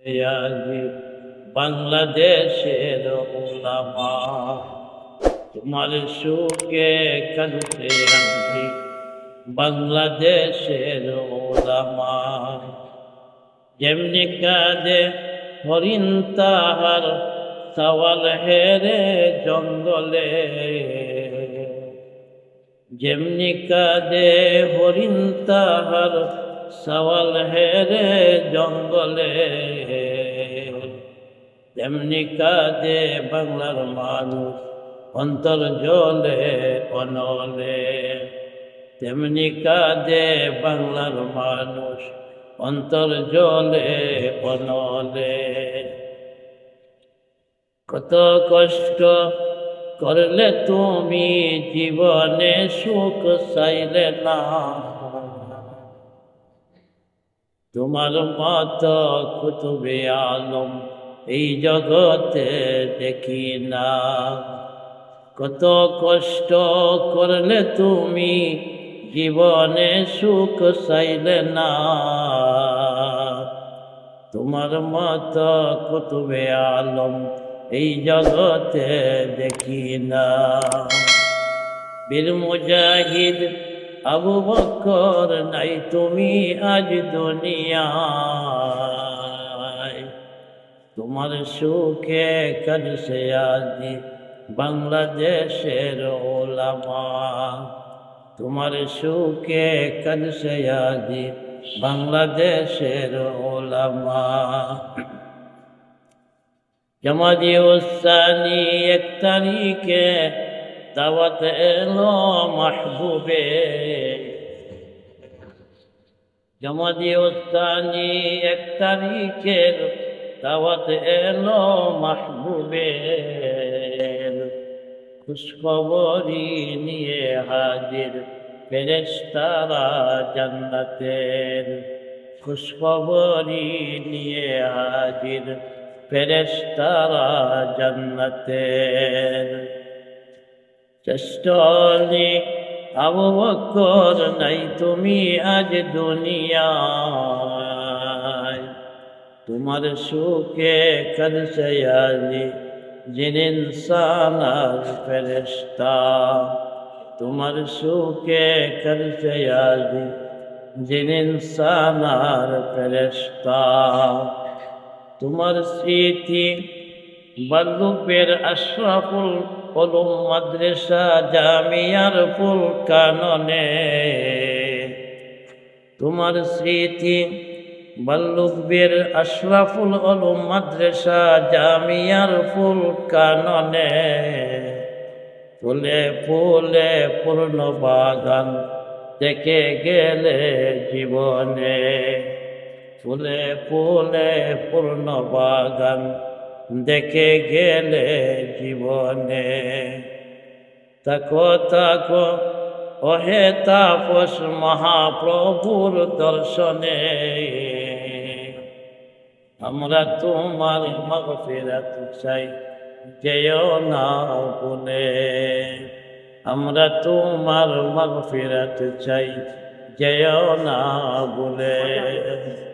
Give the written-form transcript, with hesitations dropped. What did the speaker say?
আজি বাংলাদেশের ওলামা, তোমার সুখে কাঁদতে আছি বাংলাদেশের ওলামা। যেমনি কাঁদে হরিণ তাহার সওয়াল হেরে জঙ্গলে, যেমনি কাঁদে হরিণ তাহার সওয়াল হেরে জঙ্গলে, তেমনি কাঁদে বাংলার মানুষ অন্তর জলে অনলে। তেমনি কাঁদে বাংলার মানুষ অন্তর জলে অনলে। কত কষ্ট করলে তুমি জীবনে সুখ চাইলে না, তোমার মত কুতুবে আলম এই জগতে দেখি না। কত কষ্ট করলে তুমি জীবনে সুখ চাইলে না, তোমার মত কুতুবে আলম এই জগতে দেখি না। বীর মুজাহিদ আবু বকর নাই তুমি আজ দুনিয়ায়, তোমার সুখে কাঁদছে আজি বাংলাদেশের ওলামা। তোমার সুখে কাঁদছে আজি বাংলাদেশের ওলামা। জামাদি উসানি 1 তারিখে দাওয়াত এলো মাহবুবে। জামাদি উসানি 1 তারিখের দাওয়াত এলো মাহবুবে। খুশখবরি নিয়ে হাজির ফেরেশতারা জান্নাতের। খুশখবরি নিয়ে হাজির ফেরেশতারা জান্নাতের। শ্রেষ্ঠ আলী আবু বকর নাই তুমি আজ দুনিয়ায়, তোমার সুখে কাঁদছে আজি জিন ইনসান আর ফেরেশতা। তোমার সুখে কাঁদছে আজি জিন ইনসান আর ফেরেশতা। তোমার স্মৃতি বাল্লুপের আশরাফুল উলুম মাদ্রাসা জামিয়ার ফুল কাননে। তোমার স্মৃতি বাল্লুপের আশরাফুল উলুম মাদ্রাসা জামিয়ার ফুল কাননে। ফুলে ফুলে পূর্ণ বাগান দেখে গেলে জীবনে। ফুলে ফুলে পূর্ণ বাগান দেখে গেলে জীবনে। তাকো তাকো ওহে তাপস মহাপ্রভুর দর্শনে। আমরা তোমার মাগফিরাত চাই যেও না ভুলে। আমরা তোমার মাগফিরাত চাই যেও না ভুলে।